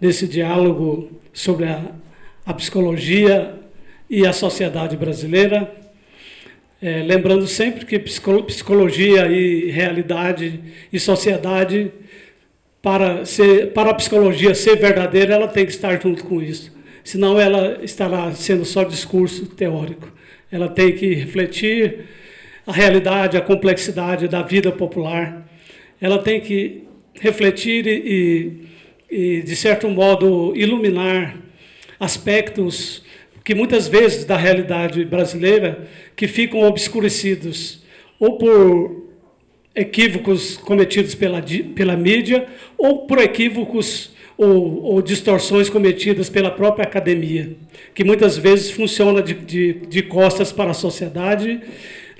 Nesse diálogo sobre a psicologia e a sociedade brasileira, lembrando sempre que psicologia e realidade e sociedade, para a psicologia ser verdadeira, ela tem que estar junto com isso, senão ela estará sendo só discurso teórico. Ela tem que refletir a realidade, a complexidade da vida popular, ela tem que refletir e, de certo modo, iluminar aspectos que muitas vezes da realidade brasileira que ficam obscurecidos ou por equívocos cometidos pela mídia ou por equívocos ou distorções cometidas pela própria academia, que muitas vezes funciona de costas para a sociedade,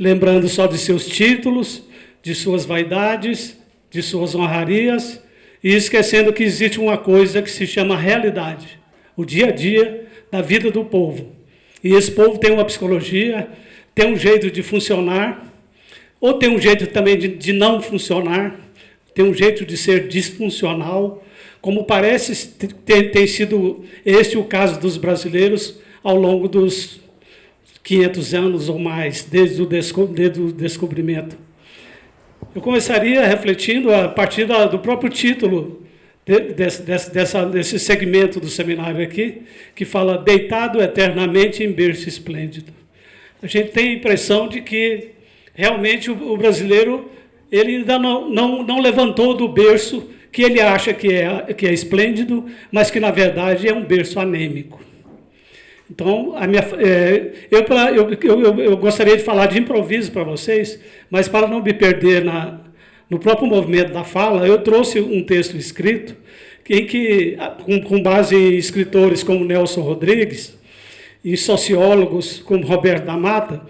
lembrando só de seus títulos, de suas vaidades, de suas honrarias, e esquecendo que existe uma coisa que se chama realidade, o dia a dia da vida do povo. E esse povo tem uma psicologia, tem um jeito de funcionar, ou tem um jeito também de não funcionar, tem um jeito de ser disfuncional, como parece ter sido este o caso dos brasileiros ao longo dos 500 anos ou mais, desde o descobrimento. Eu começaria refletindo a partir do próprio título desse segmento do seminário aqui, que fala deitado eternamente em berço esplêndido. A gente tem a impressão de que realmente o brasileiro ele ainda não levantou do berço que ele acha que é esplêndido, mas que na verdade é um berço anêmico. Então, eu gostaria de falar de improviso para vocês, mas para não me perder no próprio movimento da fala, eu trouxe um texto escrito com base em escritores como Nelson Rodrigues e sociólogos como Roberto da Mata,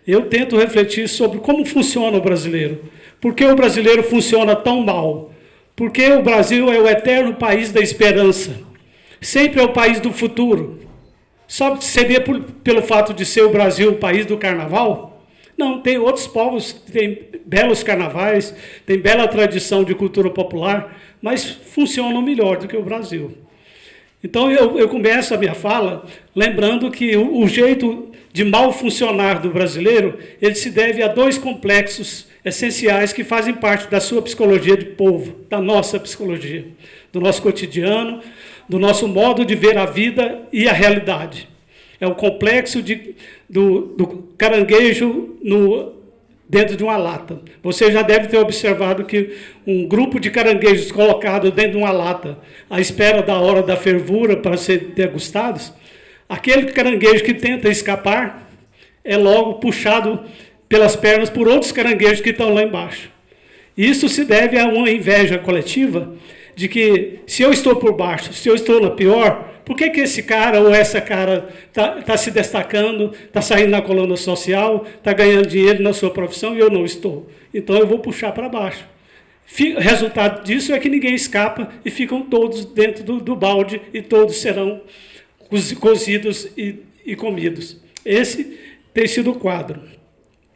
eu tento refletir sobre como funciona o brasileiro. Por que o brasileiro funciona tão mal? Porque o Brasil é o eterno país da esperança. Sempre é o país do futuro. Só seria pelo fato de ser o Brasil o país do carnaval? Não, tem outros povos que têm belos carnavais, tem bela tradição de cultura popular, mas funcionam melhor do que o Brasil. Então, eu começo a minha fala lembrando que o jeito de mal funcionar do brasileiro, ele se deve a dois complexos essenciais que fazem parte da sua psicologia de povo, da nossa psicologia, do nosso cotidiano, do nosso modo de ver a vida e a realidade. É o complexo do caranguejo dentro de uma lata. Você já deve ter observado que um grupo de caranguejos colocado dentro de uma lata, à espera da hora da fervura para serem degustados, aquele caranguejo que tenta escapar é logo puxado pelas pernas por outros caranguejos que estão lá embaixo. Isso se deve a uma inveja coletiva de que, se eu estou por baixo, se eu estou na pior, por que esse cara ou essa cara está se destacando, está saindo na coluna social, está ganhando dinheiro na sua profissão e eu não estou? Então eu vou puxar para baixo. O resultado disso é que ninguém escapa e ficam todos dentro do balde e todos serão cozidos e comidos. Esse tem sido o quadro.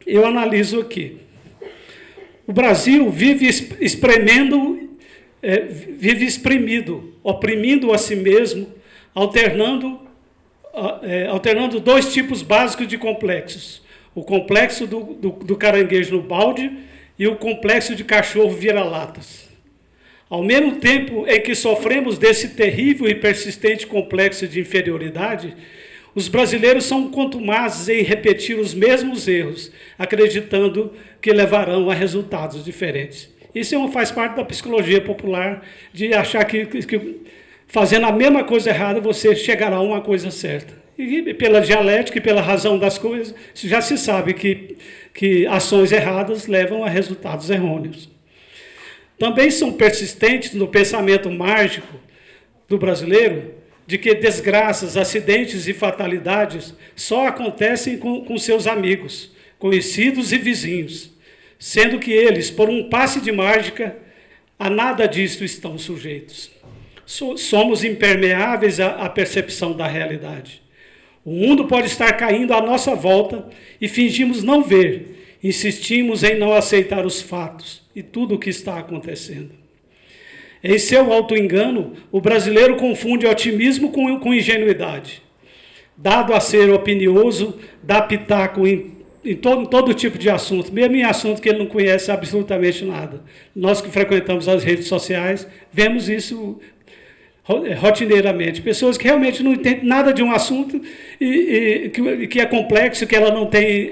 Eu analiso aqui. O Brasil vive espremido, oprimindo a si mesmo, alternando dois tipos básicos de complexos. O complexo do caranguejo no balde e o complexo de cachorro vira-latas. Ao mesmo tempo em que sofremos desse terrível e persistente complexo de inferioridade, os brasileiros são contumazes em repetir os mesmos erros, acreditando que levarão a resultados diferentes. Isso faz parte da psicologia popular, de achar que fazendo a mesma coisa errada, você chegará a uma coisa certa. E pela dialética e pela razão das coisas, já se sabe que ações erradas levam a resultados errôneos. Também são persistentes no pensamento mágico do brasileiro de que desgraças, acidentes e fatalidades só acontecem com seus amigos, conhecidos e vizinhos, sendo que eles, por um passe de mágica, a nada disso estão sujeitos. Somos impermeáveis à percepção da realidade. O mundo pode estar caindo à nossa volta e fingimos não ver, insistimos em não aceitar os fatos e tudo o que está acontecendo. Em seu auto-engano, o brasileiro confunde otimismo com ingenuidade. Dado a ser opinioso, dá pitaco em todo tipo de assunto, mesmo em assunto que ele não conhece absolutamente nada. Nós que frequentamos as redes sociais, vemos isso rotineiramente. Pessoas que realmente não entendem nada de um assunto e que é complexo, que ela não tem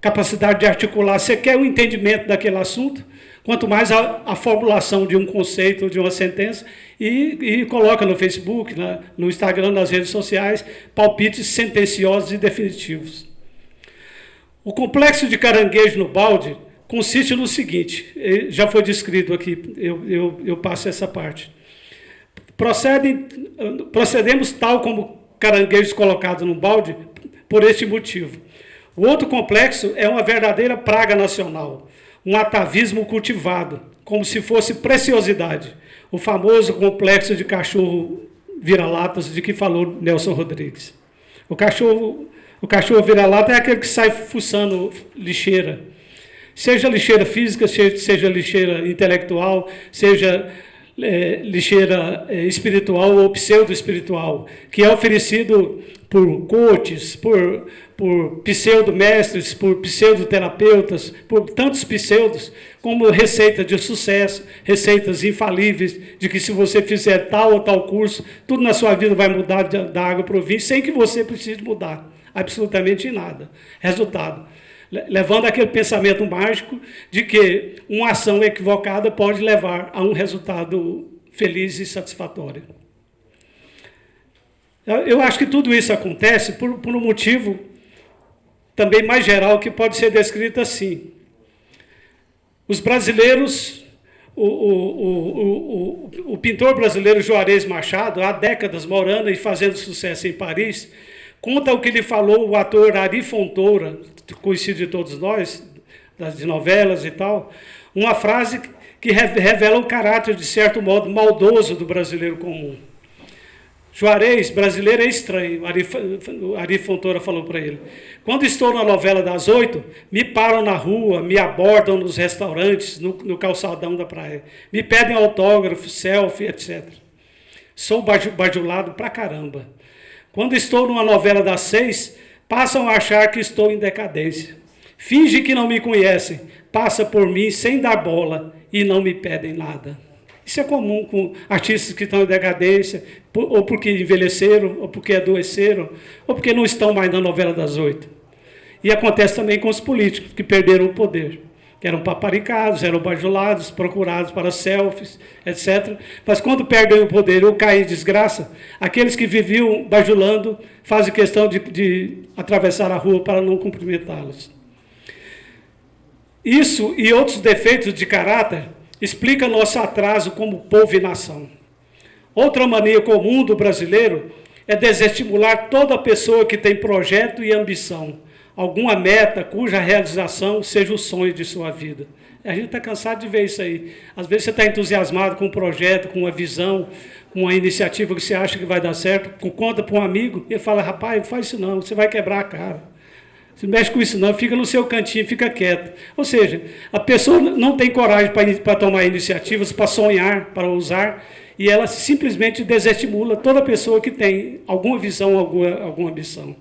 capacidade de articular sequer o entendimento daquele assunto, quanto mais a formulação de um conceito, de uma sentença, e coloca no Facebook, no Instagram, nas redes sociais, palpites sentenciosos e definitivos. O complexo de caranguejo no balde consiste no seguinte, já foi descrito aqui, eu passo essa parte. Procedemos tal como caranguejos colocados no balde por este motivo. O outro complexo é uma verdadeira praga nacional, um atavismo cultivado, como se fosse preciosidade, o famoso complexo de cachorro vira-latas de que falou Nelson Rodrigues. O cachorro vira-lata é aquele que sai fuçando lixeira, seja lixeira física, seja lixeira intelectual, seja lixeira espiritual ou pseudo-espiritual, que é oferecido por coaches, por pseudo-mestres, por pseudoterapeutas, por tantos pseudos, como receita de sucesso, receitas infalíveis, de que se você fizer tal ou tal curso, tudo na sua vida vai mudar da água para o vinho, sem que você precise mudar, absolutamente nada. Resultado, levando aquele pensamento mágico de que uma ação equivocada pode levar a um resultado feliz e satisfatório. Eu acho que tudo isso acontece por um motivo também mais geral, que pode ser descrito assim. Os brasileiros, o pintor brasileiro Juarez Machado, há décadas morando e fazendo sucesso em Paris, conta o que lhe falou o ator Ari Fontoura, conhecido de todos nós, de novelas e tal, uma frase que revela o caráter, de certo modo, maldoso do brasileiro comum. Juarez, brasileiro é estranho, Ari Fontoura falou para ele. Quando estou na novela das 8, me param na rua, me abordam nos restaurantes, no calçadão da praia. Me pedem autógrafo, selfie, etc. Sou bajulado pra caramba. Quando estou numa novela das 6, passam a achar que estou em decadência. Finge que não me conhecem, passa por mim sem dar bola e não me pedem nada. Isso é comum com artistas que estão em decadência, ou porque envelheceram, ou porque adoeceram, ou porque não estão mais na novela das 8. E acontece também com os políticos, que perderam o poder, que eram paparicados, eram bajulados, procurados para selfies, etc. Mas quando perdem o poder ou caem em desgraça, aqueles que viviam bajulando fazem questão de atravessar a rua para não cumprimentá-los. Isso e outros defeitos de caráter explica nosso atraso como povo e nação. Outra mania comum do brasileiro é desestimular toda pessoa que tem projeto e ambição, alguma meta cuja realização seja o sonho de sua vida. A gente está cansado de ver isso aí. Às vezes você está entusiasmado com um projeto, com uma visão, com uma iniciativa que você acha que vai dar certo, conta para um amigo, e ele fala, rapaz, não faz isso não, você vai quebrar a cara. Você não mexe com isso não, fica no seu cantinho, fica quieto. Ou seja, a pessoa não tem coragem para tomar iniciativas, para sonhar, para ousar, e ela simplesmente desestimula toda pessoa que tem alguma visão, alguma ambição.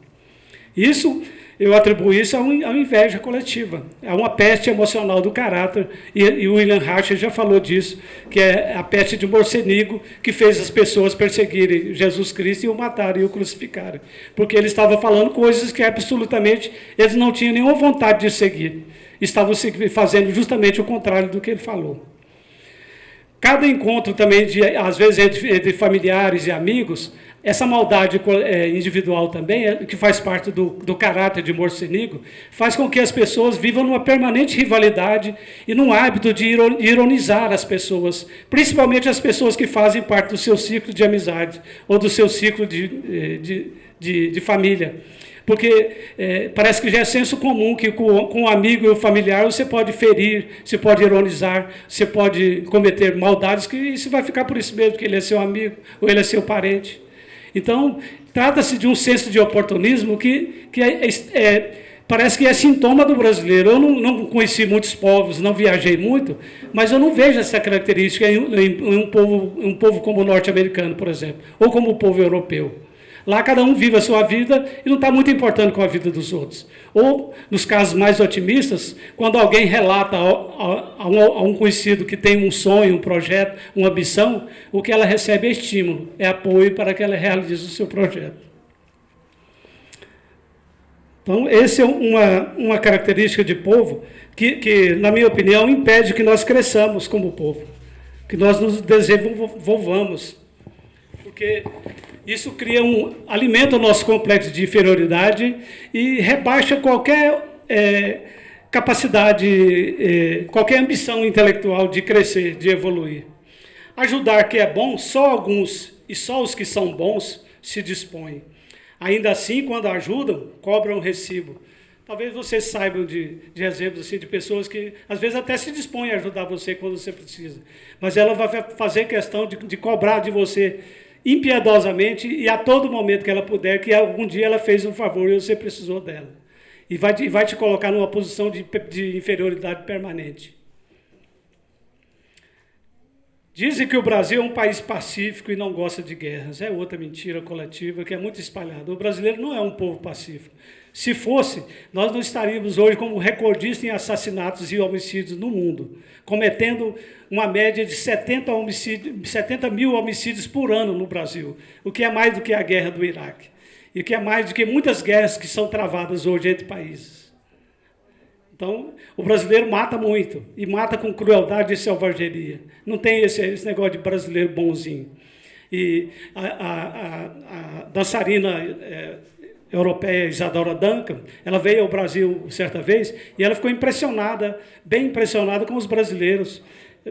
Isso, eu atribuo isso a uma inveja coletiva, a uma peste emocional do caráter, e o William Reich já falou disso, que é a peste de Mocenigo, que fez as pessoas perseguirem Jesus Cristo e o matarem e o crucificarem, porque ele estava falando coisas que absolutamente eles não tinham nenhuma vontade de seguir, estavam fazendo justamente o contrário do que ele falou. Cada encontro também, às vezes, entre familiares e amigos, essa maldade individual também, que faz parte do caráter de Mocenigo, faz com que as pessoas vivam numa permanente rivalidade e num hábito de ironizar as pessoas, principalmente as pessoas que fazem parte do seu ciclo de amizade ou do seu ciclo de família. Porque parece que já é senso comum que com o amigo e o familiar você pode ferir, você pode ironizar, você pode cometer maldades, que isso vai ficar por isso mesmo, porque ele é seu amigo ou ele é seu parente. Então, trata-se de um senso de oportunismo que parece que é sintoma do brasileiro. Eu não conheci muitos povos, não viajei muito, mas eu não vejo essa característica em um povo como o norte-americano, por exemplo, ou como o povo europeu. Lá cada um vive a sua vida e não está muito importando com a vida dos outros. Ou, nos casos mais otimistas, quando alguém relata a um conhecido que tem um sonho, um projeto, uma ambição, o que ela recebe é estímulo, é apoio para que ela realize o seu projeto. Então, essa é uma característica de povo que, na minha opinião, impede que nós cresçamos como povo, que nós nos desenvolvamos. Porque isso alimenta o nosso complexo de inferioridade e rebaixa qualquer capacidade, qualquer ambição intelectual de crescer, de evoluir. Ajudar que é bom, só alguns e só os que são bons se dispõem. Ainda assim, quando ajudam, cobram recibo. Talvez vocês saibam de exemplos assim, de pessoas que, às vezes, até se dispõem a ajudar você quando você precisa. Mas ela vai fazer questão de cobrar de você impiedosamente e a todo momento que ela puder, que algum dia ela fez um favor e você precisou dela. E vai te colocar numa posição de inferioridade permanente. Dizem que o Brasil é um país pacífico e não gosta de guerras. É outra mentira coletiva que é muito espalhada. O brasileiro não é um povo pacífico. Se fosse, nós não estaríamos hoje como recordistas em assassinatos e homicídios no mundo, cometendo uma média de 70 mil homicídios por ano no Brasil, o que é mais do que a guerra do Iraque, e o que é mais do que muitas guerras que são travadas hoje entre países. Então, o brasileiro mata muito, e mata com crueldade e selvageria. Não tem esse negócio de brasileiro bonzinho. E a dançarina europeia Isadora Duncan, ela veio ao Brasil certa vez, e ela ficou impressionada, bem impressionada com os brasileiros.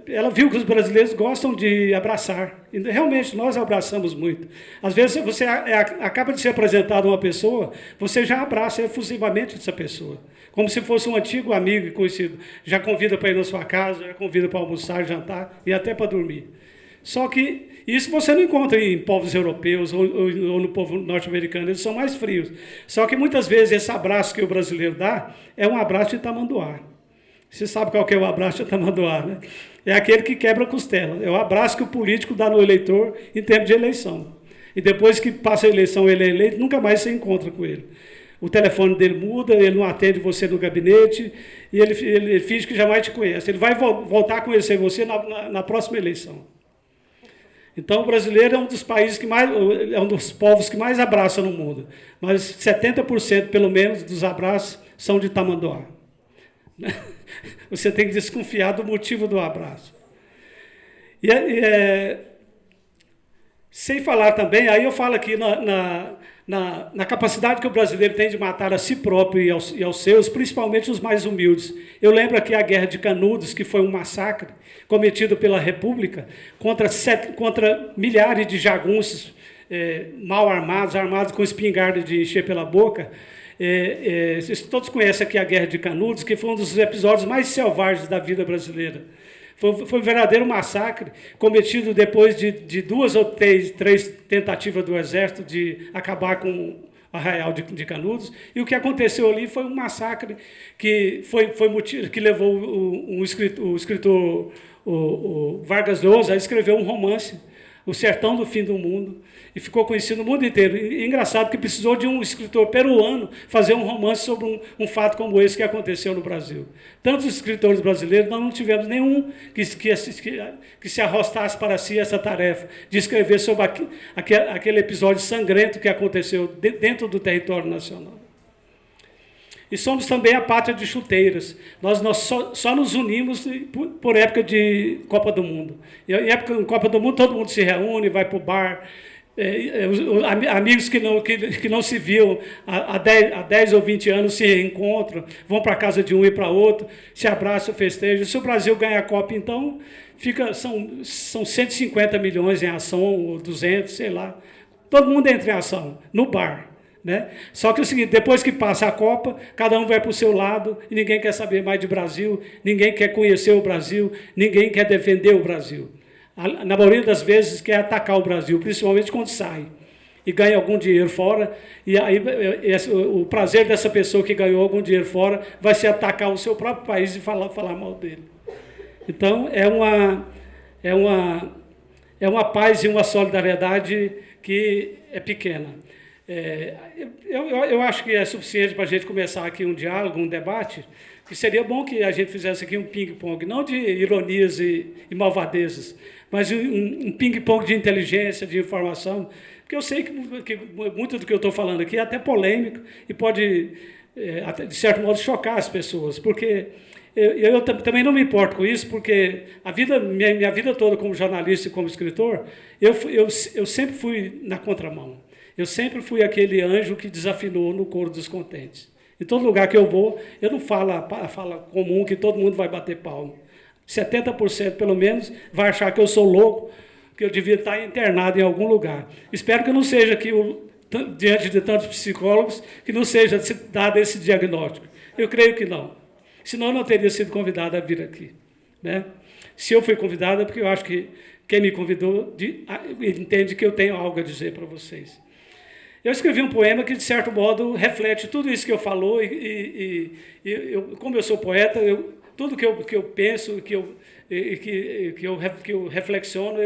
Ela viu que os brasileiros gostam de abraçar. E realmente, nós abraçamos muito. Às vezes, você acaba de ser apresentado a uma pessoa, você já abraça efusivamente essa pessoa, como se fosse um antigo amigo e conhecido. Já convida para ir na sua casa, já convida para almoçar, jantar e até para dormir. Só que isso você não encontra em povos europeus ou no povo norte-americano, eles são mais frios. Só que muitas vezes esse abraço que o brasileiro dá é um abraço de tamanduá. Você sabe qual que é o abraço de tamanduá, né? É aquele que quebra a costela. É o abraço que o político dá no eleitor em tempo de eleição. E depois que passa a eleição, ele é eleito, nunca mais você encontra com ele. O telefone dele muda, ele não atende você no gabinete, e ele finge que jamais te conhece. Ele vai voltar a conhecer você na próxima eleição. Então, o brasileiro é um dos países que mais, é um dos povos que mais abraça no mundo. Mas 70%, pelo menos, dos abraços são de tamanduá. Você tem que desconfiar do motivo do abraço. Sem falar também, aí eu falo aqui na capacidade que o brasileiro tem de matar a si próprio e aos seus, principalmente os mais humildes. Eu lembro aqui a Guerra de Canudos, que foi um massacre cometido pela República contra milhares de jagunços mal armados com espingarda de encher pela boca. Todos conhecem aqui a Guerra de Canudos, que foi um dos episódios mais selvagens da vida brasileira. Foi um verdadeiro massacre, cometido depois de 2 ou 3 tentativas do Exército de acabar com o Arraial de Canudos. E o que aconteceu ali foi um massacre que levou o escritor Vargas Llosa a escrever um romance, O Sertão do Fim do Mundo, e ficou conhecido no mundo inteiro. E engraçado que precisou de um escritor peruano fazer um romance sobre um fato como esse que aconteceu no Brasil. Tantos escritores brasileiros, nós não tivemos nenhum que se arrostasse para si essa tarefa de escrever sobre aquele episódio sangrento que aconteceu dentro do território nacional. E somos também a pátria de chuteiras. Nós só nos unimos por época de Copa do Mundo. Em época de Copa do Mundo, todo mundo se reúne, vai para o bar. Amigos que não se viam há 10 ou 20 anos se reencontram, vão para a casa de um e para outro, se abraçam, festejam. Se o Brasil ganha a Copa, então, são 150 milhões em ação, ou 200, sei lá. Todo mundo entra em ação, no bar. Né? Só que é o seguinte, depois que passa a Copa, cada um vai para o seu lado e ninguém quer saber mais de Brasil, ninguém quer conhecer o Brasil, ninguém quer defender o Brasil. Na maioria das vezes quer atacar o Brasil, principalmente quando sai. e ganha algum dinheiro fora, e aí o prazer dessa pessoa que ganhou algum dinheiro fora vai ser atacar o seu próprio país e falar mal dele. Então, é uma paz e uma solidariedade que é pequena. Eu acho que é suficiente para a gente começar aqui um diálogo, um debate, que seria bom que a gente fizesse aqui um ping-pong, não de ironias e malvadezas, mas um ping-pong de inteligência, de informação, porque eu sei que muito do que eu estou falando aqui é até polêmico e pode, até, de certo modo, chocar as pessoas, porque eu também não me importo com isso, porque minha vida toda como jornalista e como escritor, eu sempre fui na contramão. Eu sempre fui aquele anjo que desafinou no coro dos contentes. Em todo lugar que eu vou, eu não falo a fala comum que todo mundo vai bater palma. 70% pelo menos vai achar que eu sou louco, que eu devia estar internado em algum lugar. Espero que não seja que, diante de tantos psicólogos, que não seja dado esse diagnóstico. Eu creio que não. Senão eu não teria sido convidado a vir aqui. Né? Se eu fui convidado é porque eu acho que quem me convidou entende que eu tenho algo a dizer para vocês. Eu escrevi um poema que, de certo modo, reflete tudo isso que eu falou, como eu sou poeta, tudo que eu penso, que eu reflexiono,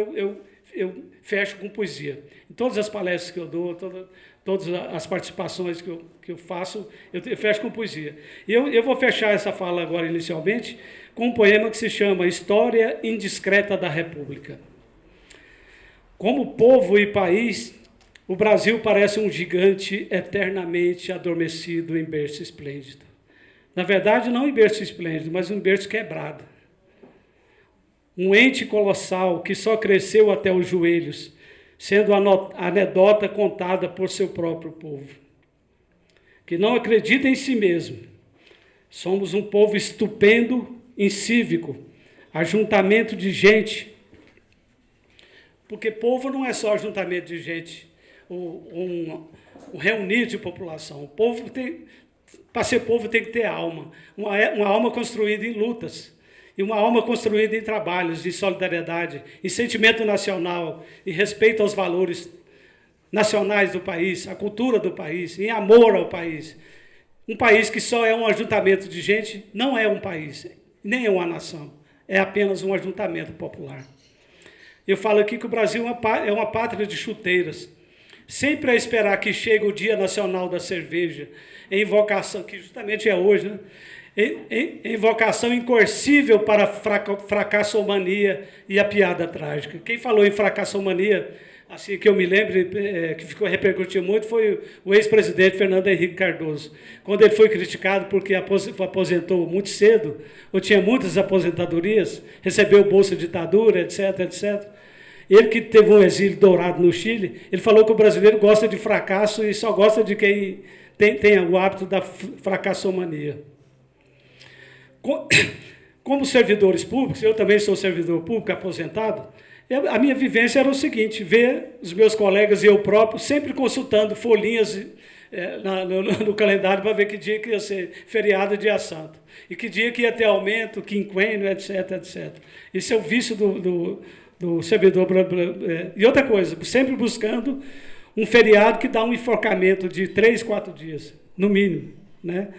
eu fecho com poesia. Em todas as palestras que eu dou, todas as participações que eu faço, eu fecho com poesia. E eu vou fechar essa fala agora, inicialmente, com um poema que se chama História Indiscreta da República. Como povo e país, o Brasil parece um gigante eternamente adormecido em berço esplêndido. Na verdade, não em berço esplêndido, mas um berço quebrado. Um ente colossal que só cresceu até os joelhos, sendo a anedota contada por seu próprio povo. Que não acredita em si mesmo. Somos um povo estupendo, incívico, ajuntamento de porque povo não é só ajuntamento de gente, um reunir de população. O povo para ser povo tem que ter alma, uma alma construída em lutas, e uma alma construída em trabalhos, em solidariedade, em sentimento nacional, em respeito aos valores nacionais do país, à cultura do país, em amor ao país. Um país que só é um ajuntamento de gente não é um país, nem é uma nação, é apenas um ajuntamento popular. Eu falo aqui que o Brasil é uma pátria de chuteiras, sempre a esperar que chegue o Dia Nacional da Cerveja, em invocação, que justamente é hoje, né? Em invocação incoercível para a fracassomania e a piada trágica. Quem falou em fracassomania, assim que eu me lembro, que repercutiu muito, foi o ex-presidente Fernando Henrique Cardoso. Quando ele foi criticado porque aposentou muito cedo, ou tinha muitas aposentadorias, recebeu bolsa de ditadura, etc., etc., ele que teve um exílio dourado no Chile, ele falou que o brasileiro gosta de fracasso e só gosta de quem tem o hábito da fracassomania. Como servidores públicos, eu também sou servidor público aposentado, a minha vivência era o seguinte, ver os meus colegas e eu próprio sempre consultando folhinhas no calendário para ver que dia que ia ser feriado e dia santo, e que dia que ia ter aumento, quinquênio, etc., etc. Esse é o vício do servidor. E outra coisa, sempre buscando um feriado que dá um enforcamento de 3, 4 dias, no mínimo, né?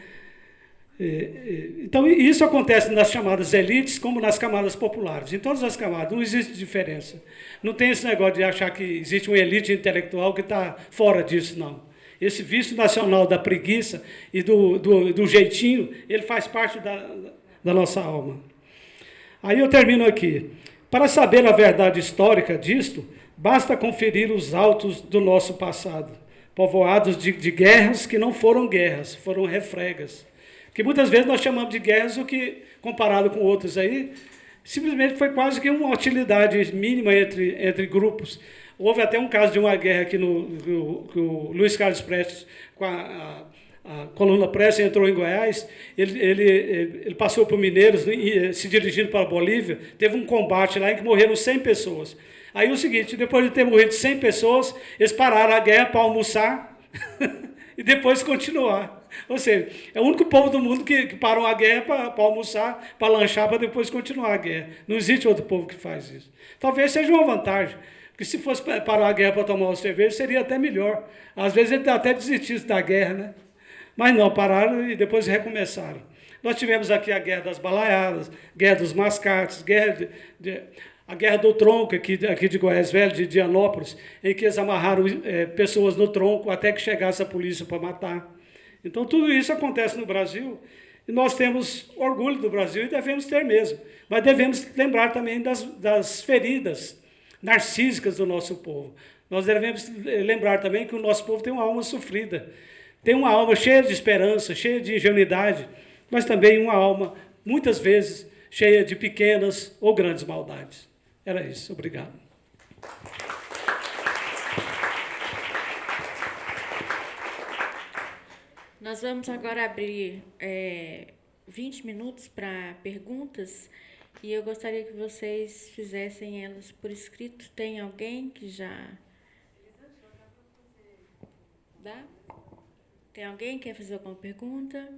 Então, isso acontece nas chamadas elites como nas camadas populares. Em todas as camadas, não existe diferença. Não tem esse negócio de achar que existe uma elite intelectual que está fora disso, não. Esse vício nacional da preguiça e do jeitinho, ele faz parte da nossa alma. Aí eu termino aqui. Para saber a verdade histórica disto, basta conferir os autos do nosso passado, povoados de guerras que não foram guerras, foram refregas. Que muitas vezes nós chamamos de guerras o que, comparado com outros aí, simplesmente foi quase que uma hostilidade mínima entre grupos. Houve até um caso de uma guerra aqui que o Luiz Carlos Prestes, com a coluna Prestes, entrou em Goiás, ele passou por Mineiros, se dirigindo para a Bolívia, teve um combate lá em que morreram 100 pessoas. Aí o seguinte, depois de ter morrido 100 pessoas, eles pararam a guerra para almoçar e depois continuar. Ou seja, é o único povo do mundo que parou a guerra para almoçar, para lanchar, para depois continuar a guerra. Não existe outro povo que faz isso. Talvez seja uma vantagem, que se fosse parar a guerra para tomar uma cerveja, seria até melhor. Às vezes ele até desistisse da guerra, né? Mas não, pararam e depois recomeçaram. Nós tivemos aqui a Guerra das Balaiadas, Guerra dos Mascates, a Guerra do Tronco, aqui de Goiás Velho, de Dianópolis, em que eles amarraram pessoas no tronco até que chegasse a polícia para matar. Então, tudo isso acontece no Brasil, e nós temos orgulho do Brasil, e devemos ter mesmo. Mas devemos lembrar também das feridas narcísicas do nosso povo. Nós devemos lembrar também que o nosso povo tem uma alma sofrida, tem uma alma cheia de esperança, cheia de ingenuidade, mas também uma alma, muitas vezes, cheia de pequenas ou grandes maldades. Era isso. Obrigado. Nós vamos agora abrir 20 minutos para perguntas, e eu gostaria que vocês fizessem elas por escrito. Tem alguém que já... Dá? Tem alguém que quer fazer alguma pergunta?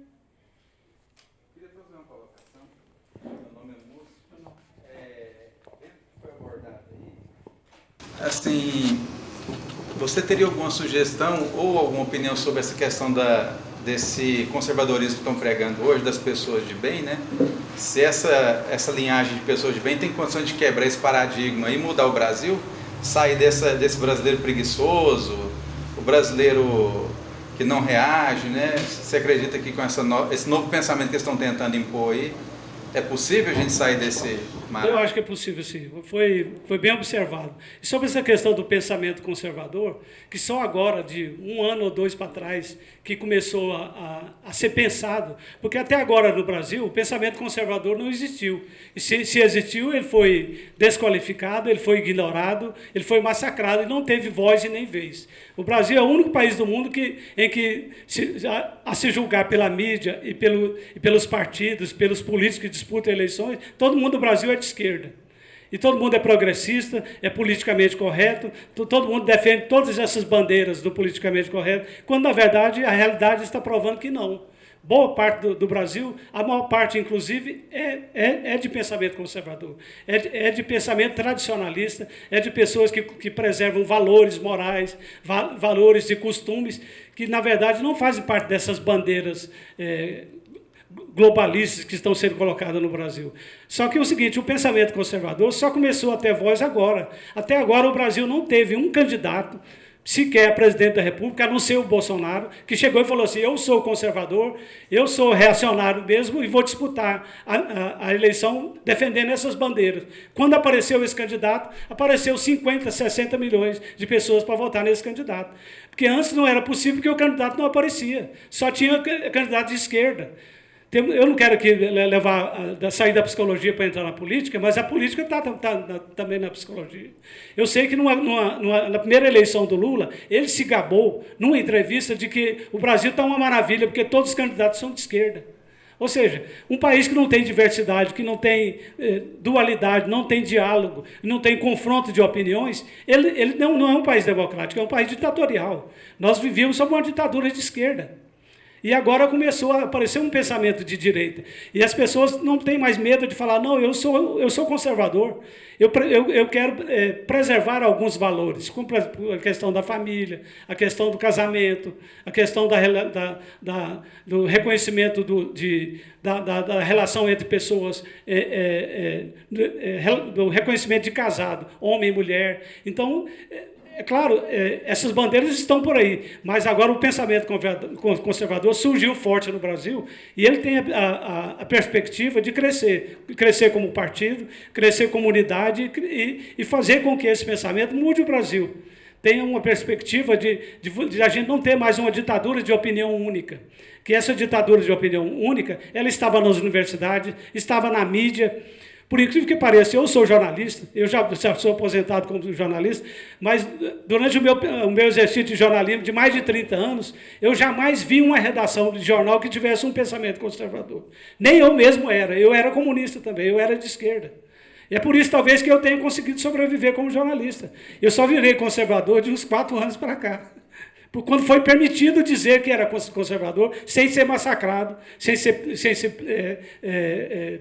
Queria fazer uma colocação. Meu nome é Múcio. Foi abordado aí. Assim, você teria alguma sugestão ou alguma opinião sobre essa questão desse conservadorismo que estão pregando hoje, das pessoas de bem, né? Se essa linhagem de pessoas de bem tem condição de quebrar esse paradigma e mudar o Brasil, sair desse brasileiro preguiçoso, o brasileiro que não reage, né? Você acredita que com esse novo pensamento que eles estão tentando impor aí, é possível a gente sair desse mar? Eu acho que é possível, sim. Foi bem observado. E sobre essa questão do pensamento conservador, que só agora, de 1 ano ou 2 para trás, que começou a ser pensado, porque até agora no Brasil o pensamento conservador não existiu. E se existiu, ele foi desqualificado, ele foi ignorado, ele foi massacrado e não teve voz e nem vez. O Brasil é o único país do mundo em que, a se julgar pela mídia e pelos partidos, pelos políticos que disputam eleições, todo mundo do Brasil é de esquerda. E todo mundo é progressista, é politicamente correto, todo mundo defende todas essas bandeiras do politicamente correto, quando, na verdade, a realidade está provando que não. Boa parte do Brasil, a maior parte, inclusive, é de pensamento conservador, é de pensamento tradicionalista, é de pessoas que preservam valores morais, valores e costumes, que, na verdade, não fazem parte dessas bandeiras globalistas que estão sendo colocadas no Brasil. Só que é o seguinte, o pensamento conservador só começou a ter voz agora. Até agora o Brasil não teve um candidato sequer presidente da República, a não ser o Bolsonaro, que chegou e falou assim, eu sou conservador, eu sou reacionário mesmo e vou disputar a eleição defendendo essas bandeiras. Quando apareceu esse candidato, apareceu 50, 60 milhões de pessoas para votar nesse candidato. Porque antes não era possível, porque o candidato não aparecia. Só tinha candidato de esquerda. Eu não quero aqui sair da psicologia para entrar na política, mas a política está também na psicologia. Eu sei que na primeira eleição do Lula, ele se gabou, numa entrevista, de que o Brasil está uma maravilha, porque todos os candidatos são de esquerda. Ou seja, um país que não tem diversidade, que não tem dualidade, não tem diálogo, não tem confronto de opiniões, ele não é um país democrático, é um país ditatorial. Nós vivíamos sob uma ditadura de esquerda. E agora começou a aparecer um pensamento de direita. E as pessoas não têm mais medo de falar, não, eu sou conservador, eu quero preservar alguns valores, como a questão da família, a questão do casamento, a questão do reconhecimento da relação entre pessoas, do reconhecimento de casado, homem e mulher. Então, é claro, essas bandeiras estão por aí, mas agora o pensamento conservador surgiu forte no Brasil e ele tem a perspectiva de crescer como partido, crescer como unidade e fazer com que esse pensamento mude o Brasil. Tem uma perspectiva de a gente não ter mais uma ditadura de opinião única, que essa ditadura de opinião única, ela estava nas universidades, estava na mídia. Por incrível que pareça, eu sou jornalista, eu já sou aposentado como jornalista, mas durante o meu exercício de jornalismo de mais de 30 anos, eu jamais vi uma redação de jornal que tivesse um pensamento conservador. Nem eu mesmo eu era comunista também, eu era de esquerda. E é por isso, talvez, que eu tenha conseguido sobreviver como jornalista. Eu só virei conservador de uns 4 anos para cá. Quando foi permitido dizer que era conservador, sem ser massacrado, sem ser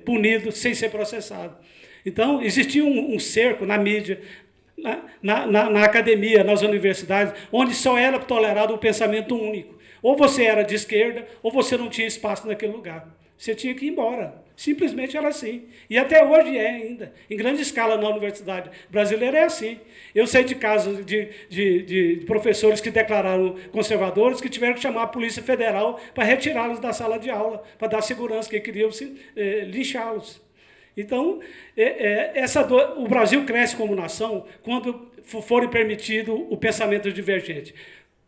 punido, sem ser processado. Então, existia um cerco na mídia, na academia, nas universidades, onde só era tolerado o pensamento único. Ou você era de esquerda, ou você não tinha espaço naquele lugar. Você tinha que ir embora. Simplesmente era assim. E até hoje é ainda. Em grande escala na universidade brasileira é assim. Eu sei de casos de professores que declararam conservadores que tiveram que chamar a Polícia Federal para retirá-los da sala de aula, para dar segurança, que queriam linchá-los. Então, o Brasil cresce como nação quando for permitido o pensamento divergente.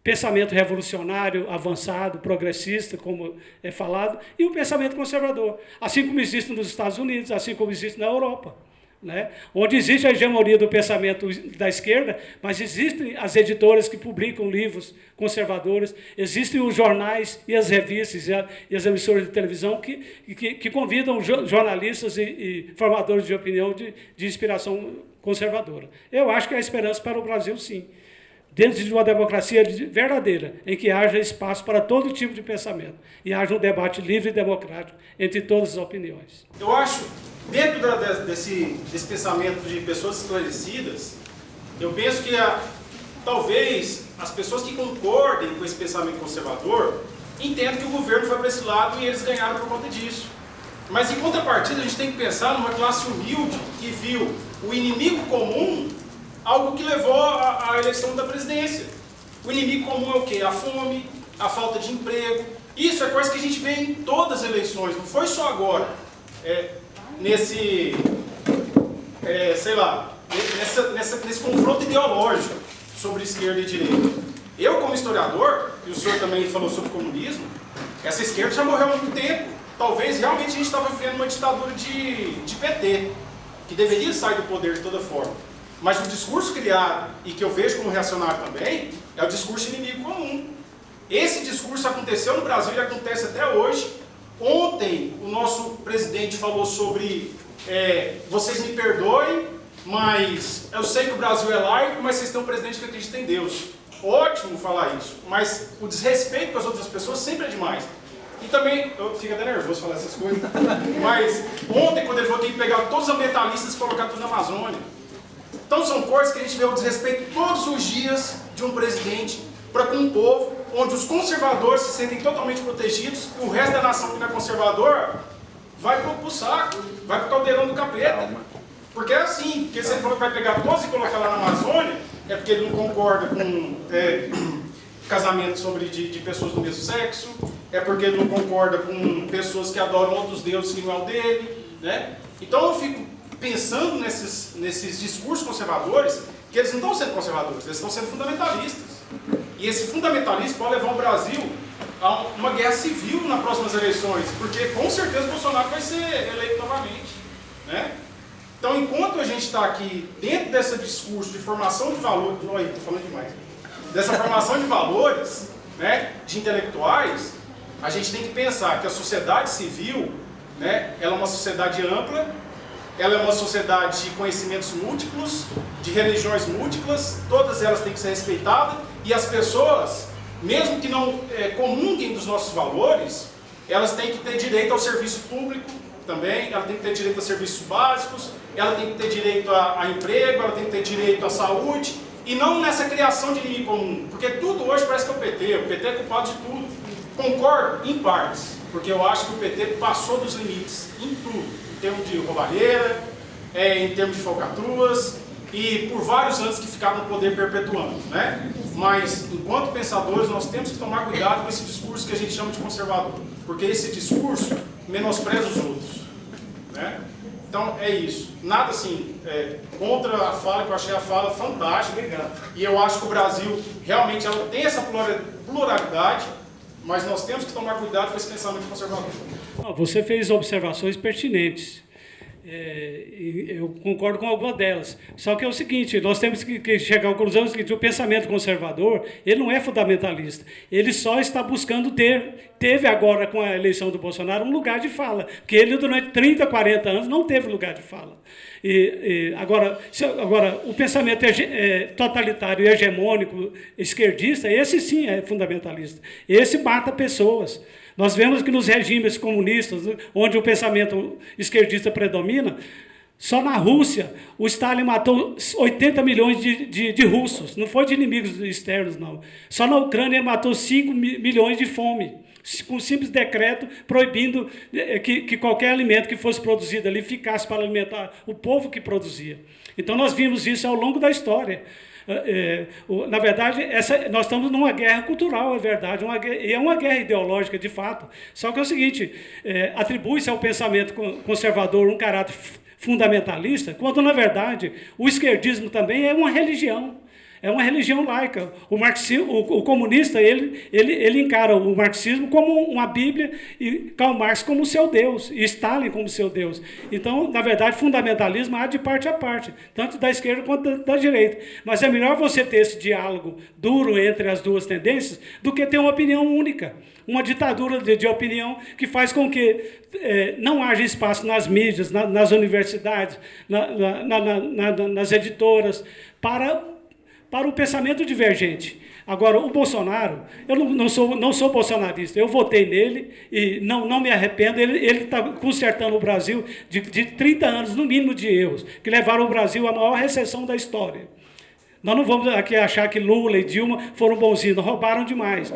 Pensamento revolucionário, avançado, progressista, como é falado, e o pensamento conservador, assim como existe nos Estados Unidos, assim como existe na Europa, né? Onde existe a hegemonia do pensamento da esquerda, mas existem as editoras que publicam livros conservadores, existem os jornais e as revistas e as emissoras de televisão que convidam jornalistas e formadores de opinião de inspiração conservadora. Eu acho que há esperança para o Brasil, sim, dentro de uma democracia verdadeira, em que haja espaço para todo tipo de pensamento e haja um debate livre e democrático entre todas as opiniões. Eu acho, dentro desse pensamento de pessoas esclarecidas, eu penso que talvez as pessoas que concordem com esse pensamento conservador entendam que o governo foi para esse lado e eles ganharam por conta disso. Mas, em contrapartida, a gente tem que pensar numa classe humilde que viu o inimigo comum algo que levou à eleição da presidência. O inimigo comum é o quê? A fome, a falta de emprego. Isso é coisa que a gente vê em todas as eleições, não foi só agora. Nesse confronto ideológico sobre esquerda e direita. Eu, como historiador, e o senhor também falou sobre comunismo, essa esquerda já morreu há muito tempo. Talvez realmente a gente estava vivendo uma ditadura de PT, que deveria sair do poder de toda forma. Mas o discurso criado, e que eu vejo como reacionário também, é o discurso inimigo comum. Esse discurso aconteceu no Brasil e acontece até hoje. Ontem, o nosso presidente falou sobre vocês me perdoem, mas eu sei que o Brasil é laico, mas vocês têm um presidente que acredita em Deus. Ótimo falar isso, mas o desrespeito com as outras pessoas sempre é demais. E também, eu fico até nervoso falar essas coisas, mas ontem, quando ele falou que ia pegar todos os ambientalistas e colocar tudo na Amazônia. Então são coisas que a gente vê o desrespeito todos os dias de um presidente para com um povo, onde os conservadores se sentem totalmente protegidos e o resto da nação que não é conservador vai pro saco, vai pro caldeirão do capeta. Porque é assim, porque se ele falou que vai pegar todos e colocar lá na Amazônia, é porque ele não concorda com casamento de pessoas do mesmo sexo, é porque ele não concorda com pessoas que adoram outros deuses que não é o dele, né? Então eu fico pensando nesses discursos conservadores, que eles não estão sendo conservadores, eles estão sendo fundamentalistas. E esse fundamentalismo pode levar o Brasil a uma guerra civil nas próximas eleições, porque com certeza o Bolsonaro vai ser eleito novamente, né? Então, enquanto a gente está aqui dentro desse discurso de formação de valores, estou falando demais, dessa formação de valores, né, de intelectuais, a gente tem que pensar que a sociedade civil, né, ela é uma sociedade ampla, ela é uma sociedade de conhecimentos múltiplos, de religiões múltiplas, todas elas têm que ser respeitadas, e as pessoas, mesmo que não comunguem dos nossos valores, elas têm que ter direito ao serviço público também, ela tem que ter direito a serviços básicos, ela tem que ter direito a emprego, ela tem que ter direito à saúde, e não nessa criação de inimigo comum, porque tudo hoje parece que é o PT é culpado de tudo. Concordo em partes, porque eu acho que o PT passou dos limites em tudo, em termos de roubalheira, em termos de falcatruas, e por vários anos que ficaram no poder perpetuando, né? Mas, enquanto pensadores, nós temos que tomar cuidado com esse discurso que a gente chama de conservador, porque esse discurso menospreza os outros, né? Então, é isso. Nada assim, contra a fala, que eu achei a fala fantástica, e eu acho que o Brasil realmente ela tem essa pluralidade, mas nós temos que tomar cuidado com esse pensamento conservador. Você fez observações pertinentes. Eu concordo com alguma delas. Só que é o seguinte, nós temos que chegar à conclusão seguinte: o pensamento conservador, ele não é fundamentalista. Ele só está buscando teve agora com a eleição do Bolsonaro um lugar de fala, porque ele durante 30, 40 anos não teve lugar de fala. Agora, o pensamento totalitário, hegemônico, esquerdista, esse sim é fundamentalista. Esse mata pessoas. Nós vemos que nos regimes comunistas, onde o pensamento esquerdista predomina, Só na Rússia, o Stalin matou 80 milhões de russos, não foi de inimigos externos, não. Só na Ucrânia ele matou 5 milhões de fome, com um simples decreto proibindo que qualquer alimento que fosse produzido ali ficasse para alimentar o povo que produzia. Então, nós vimos isso ao longo da história. Na verdade, nós estamos numa guerra cultural, é verdade, e é uma guerra ideológica, de fato. Um que é o seguinte, atribui-se ao pensamento conservador um caráter fundamentalista, quando, na verdade, o esquerdismo também é uma religião laica. O comunista, ele encara o marxismo como uma Bíblia e Karl Marx como seu Deus, e Stalin como seu Deus. Então, na verdade, fundamentalismo há de parte a parte, tanto da esquerda quanto da direita. Mas é melhor você ter esse diálogo duro entre as duas tendências do que ter uma opinião única, uma ditadura de opinião que faz com que não haja espaço nas mídias, nas universidades, nas editoras, para o pensamento divergente. Agora, o Bolsonaro, eu não sou bolsonarista, eu votei nele e não me arrependo, ele está consertando o Brasil de 30 anos, no mínimo, de erros, que levaram o Brasil à maior recessão da história. Nós não vamos aqui achar que Lula e Dilma foram bonzinhos, roubaram demais,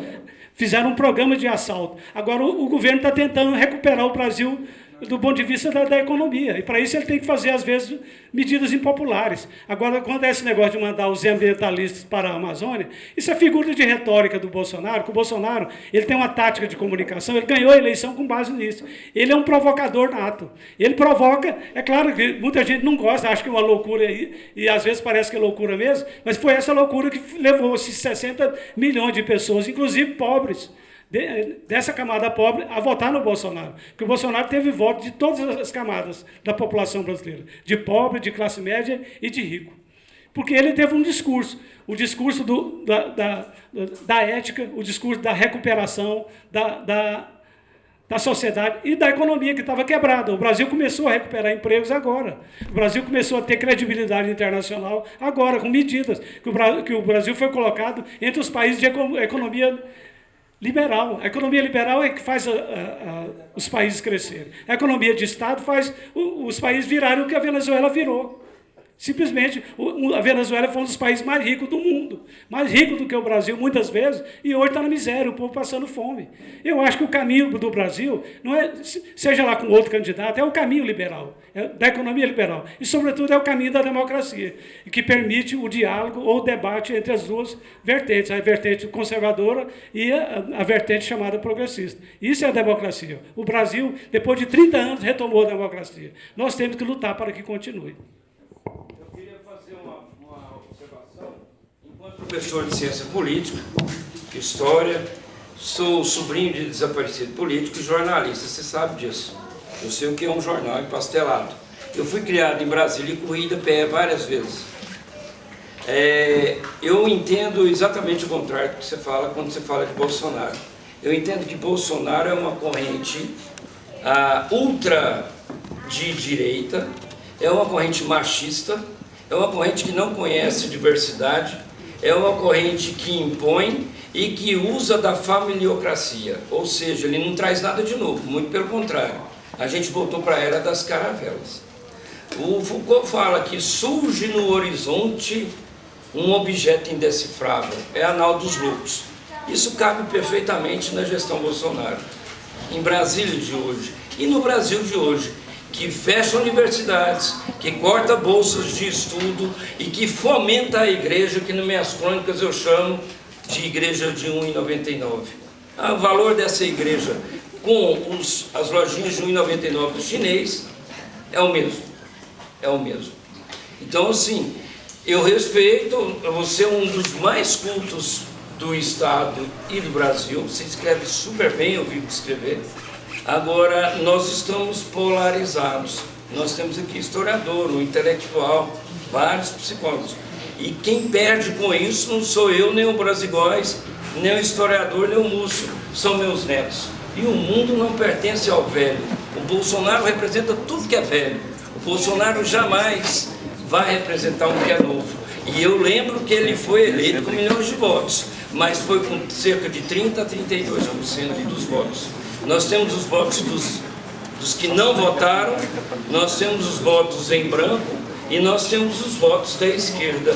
fizeram um programa de assalto. Agora, o governo está tentando recuperar o Brasil do ponto de vista da economia. E, para isso, ele tem que fazer, às vezes, medidas impopulares. Agora, quando é esse negócio de mandar os ambientalistas para a Amazônia, isso é figura de retórica do Bolsonaro, que o Bolsonaro ele tem uma tática de comunicação, ele ganhou a eleição com base nisso. Ele é um provocador nato. Ele provoca, é claro que muita gente não gosta, acha que é uma loucura, e às vezes parece que é loucura mesmo, mas foi essa loucura que levou esses 60 milhões de pessoas, inclusive pobres, dessa camada pobre, a votar no Bolsonaro. Porque o Bolsonaro teve voto de todas as camadas da população brasileira, de pobre, de classe média e de rico. Porque ele teve um discurso, o discurso da ética, o discurso da recuperação da sociedade e da economia que estava quebrada. O Brasil começou a recuperar empregos agora. O Brasil começou a ter credibilidade internacional agora, com medidas, que o Brasil foi colocado entre os países de economia liberal. A economia liberal é que faz os países crescerem. A economia de Estado faz os países virarem o que a Venezuela virou. Simplesmente, a Venezuela foi um dos países mais ricos do mundo, mais rico do que o Brasil, muitas vezes, e hoje está na miséria, o povo passando fome. Eu acho que o caminho do Brasil, não é, seja lá com outro candidato, é o caminho liberal, da economia liberal, e, sobretudo, é o caminho da democracia, que permite o diálogo ou o debate entre as duas vertentes, a vertente conservadora e a vertente chamada progressista. Isso é a democracia. O Brasil, depois de 30 anos, retomou a democracia. Nós temos que lutar para que continue. Professor de Ciência Política, História, sou sobrinho de desaparecido político e jornalista, você sabe disso. Eu sei o que é um jornal empastelado. Eu fui criado em Brasília e corri a pé várias vezes. Eu entendo exatamente o contrário do que você fala quando você fala de Bolsonaro. Eu entendo que Bolsonaro é uma corrente ultra de direita, é uma corrente machista, é uma corrente que não conhece diversidade, é uma corrente que impõe e que usa da familiocracia, ou seja, ele não traz nada de novo, muito pelo contrário. A gente voltou para a era das caravelas. O Foucault fala que surge no horizonte um objeto indecifrável, é a nau dos loucos. Isso cabe perfeitamente na gestão Bolsonaro, em Brasília de hoje e no Brasil de hoje, que fecha universidades, que corta bolsas de estudo e que fomenta a igreja, que nas minhas crônicas eu chamo de igreja de R$ 1,99. O valor dessa igreja com as lojinhas de R$ 1,99 do chinês é o mesmo. É o mesmo. Então, assim, eu respeito, você é um dos mais cultos do Estado e do Brasil, você escreve super bem, eu vi escrever. Agora, nós estamos polarizados. Nós temos aqui historiador, um intelectual, vários psicólogos. E quem perde com isso não sou eu, nem o Brasigóis, nem o historiador, nem o Múcio. São meus netos. E o mundo não pertence ao velho. O Bolsonaro representa tudo que é velho. O Bolsonaro jamais vai representar um que é novo. E eu lembro que ele foi eleito com milhões de votos, mas foi com cerca de 30% a 32% dos votos. Nós temos os votos dos dos que não votaram, nós temos os votos em branco e nós temos os votos da esquerda.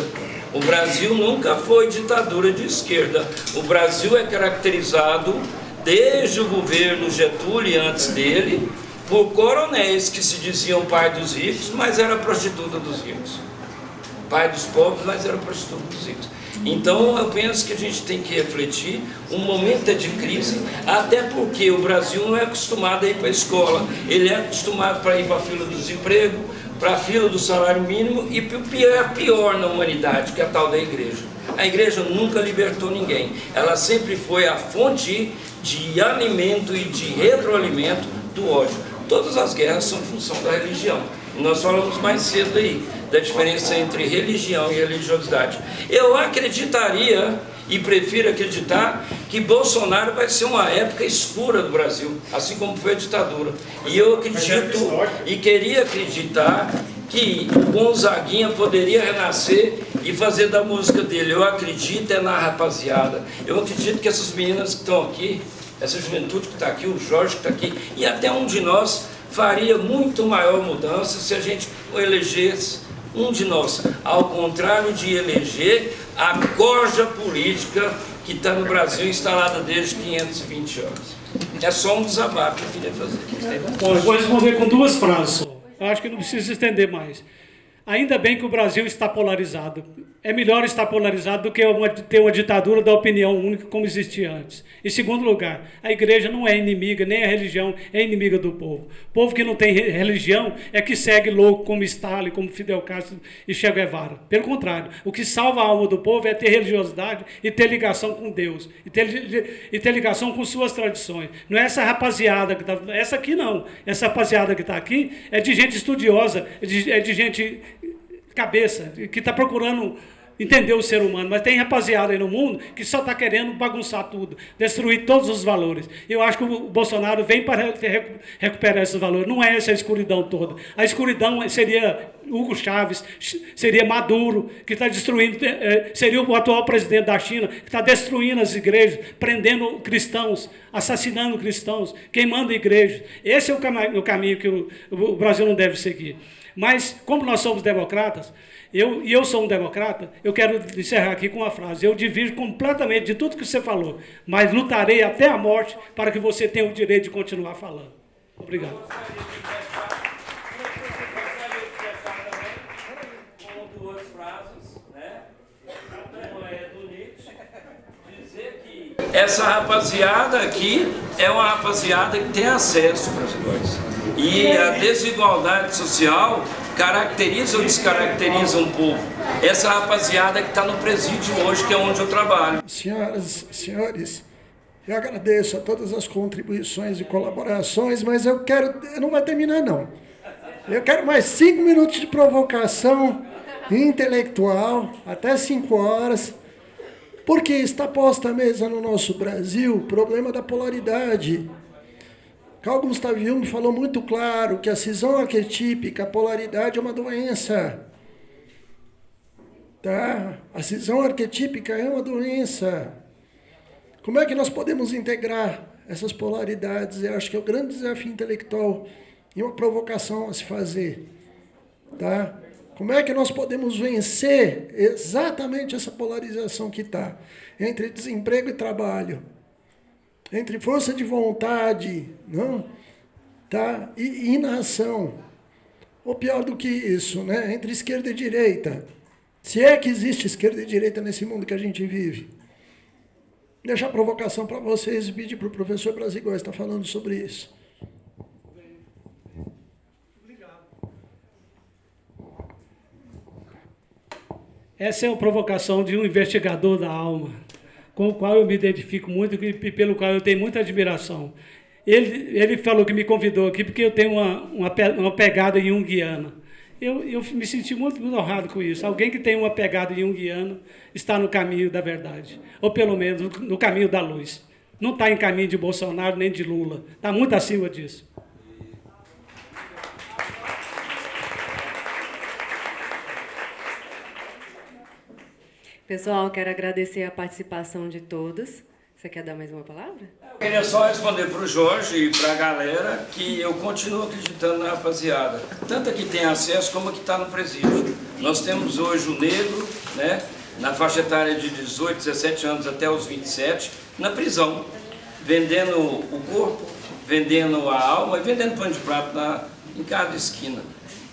O Brasil nunca foi ditadura de esquerda. O Brasil é caracterizado, desde o governo Getúlio e antes dele, por coronéis que se diziam pai dos ricos, mas era prostituta dos ricos. Pai dos pobres, mas era prostituta dos ricos. Então eu penso que a gente tem que refletir, um momento é de crise, até porque o Brasil não é acostumado a ir para a escola, ele é acostumado para ir para a fila do desemprego, para a fila do salário mínimo e pior na humanidade, que é a tal da igreja. A igreja nunca libertou ninguém, ela sempre foi a fonte de alimento e de retroalimento do ódio. Todas as guerras são em função da religião. E nós falamos mais cedo aí da diferença entre religião e religiosidade. Eu acreditaria e prefiro acreditar que Bolsonaro vai ser uma época escura do Brasil, assim como foi a ditadura. E eu acredito e queria acreditar que Gonzaguinha poderia renascer e fazer da música dele. Eu acredito na rapaziada. Eu acredito que essas meninas que estão aqui, essa juventude que está aqui, o Jorge que está aqui, e até um de nós faria muito maior mudança se a gente elegesse um de nós, ao contrário de eleger a corja política que está no Brasil instalada desde 520 anos. É só um desabafo que eu queria fazer. Bom, eu vou responder com 2 frases. Eu acho que não precisa estender mais. Ainda bem que o Brasil está polarizado. É melhor estar polarizado do que ter uma ditadura da opinião única como existia antes. Em segundo lugar, a igreja não é inimiga, nem a religião é inimiga do povo. O povo que não tem religião é que segue louco como Stalin, como Fidel Castro e Che Guevara. Pelo contrário, o que salva a alma do povo é ter religiosidade e ter ligação com Deus. E ter ligação com suas tradições. Não é essa rapaziada que está... Essa aqui não. Essa rapaziada que está aqui é de gente estudiosa, é de gente... cabeça, que está procurando entender o ser humano, mas tem rapaziada aí no mundo que só está querendo bagunçar tudo, destruir todos os valores. Eu acho que o Bolsonaro vem para recuperar esses valores, não é essa escuridão toda. A escuridão seria Hugo Chávez, seria Maduro, que está destruindo, seria o atual presidente da China, que está destruindo as igrejas, prendendo cristãos, assassinando cristãos, queimando igrejas. Esse é o caminho que o Brasil não deve seguir. Mas, como nós somos democratas, eu sou um democrata, eu quero encerrar aqui com uma frase. Eu divirjo completamente de tudo que você falou, mas lutarei até a morte para que você tenha o direito de continuar falando. Obrigado. Com 2 frases, né? Uma é do Nietzsche, dizer que essa rapaziada aqui é uma rapaziada que tem acesso para as coisas. E a desigualdade social caracteriza ou descaracteriza um povo. Essa rapaziada que está no presídio hoje, que é onde eu trabalho. Senhoras e senhores, eu agradeço a todas as contribuições e colaborações, mas eu não vai terminar não. Eu quero mais 5 minutos de provocação intelectual, até 5 horas, porque está posta à mesa no nosso Brasil o problema da polaridade. Carl Gustav Jung falou muito claro que a cisão arquetípica, a polaridade é uma doença. Tá? A cisão arquetípica é uma doença. Como é que nós podemos integrar essas polaridades? Eu acho que é o grande desafio intelectual e uma provocação a se fazer. Tá? Como é que nós podemos vencer exatamente essa polarização que está entre desemprego e trabalho? Entre força de vontade, não? Tá? E inação. Ou pior do que isso, né? Entre esquerda e direita. Se é que existe esquerda e direita nesse mundo que a gente vive. Deixar a provocação para vocês e pedir para o professor Brasigóis estar falando sobre isso. Essa é a provocação de um investigador da alma, com o qual eu me identifico muito e pelo qual eu tenho muita admiração. Ele falou que me convidou aqui porque eu tenho uma pegada junguiana. Eu me senti muito honrado com isso. Alguém que tem uma pegada junguiana está no caminho da verdade, ou pelo menos no caminho da luz. Não está em caminho de Bolsonaro nem de Lula, está muito acima disso. Pessoal, quero agradecer a participação de todos. Você quer dar mais uma palavra? Eu queria só responder para o Jorge e para a galera que eu continuo acreditando na rapaziada. Tanto a que tem acesso como a que está no presídio. Nós temos hoje o negro, né, na faixa etária de 18, 17 anos até os 27, na prisão, vendendo o corpo, vendendo a alma e vendendo pão de prato em cada esquina.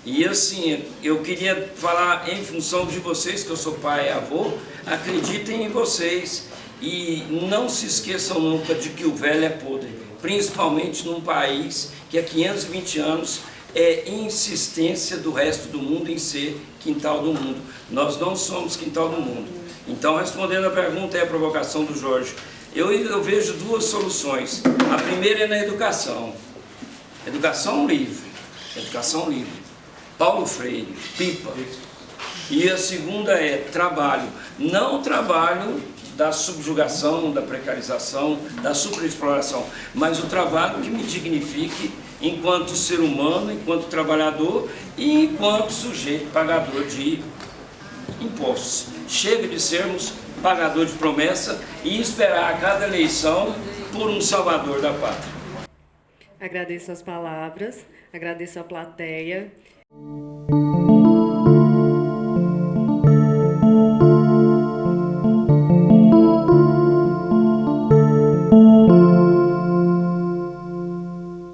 E assim, eu queria falar em função de vocês, que eu sou pai e avô, acreditem em vocês e não se esqueçam nunca de que o velho é podre, principalmente num país que há 520 anos é insistência do resto do mundo em ser quintal do mundo. Nós não somos quintal do mundo. Então, respondendo a pergunta e a provocação do Jorge, eu vejo duas soluções. A primeira é na educação. Educação livre. Educação livre. Paulo Freire, pipa. E a segunda é trabalho. Não trabalho da subjugação, da precarização, da superexploração, mas o trabalho que me dignifique enquanto ser humano, enquanto trabalhador e enquanto sujeito pagador de impostos. Chega de sermos pagador de promessa e esperar a cada eleição por um salvador da pátria. Agradeço as palavras, agradeço a plateia.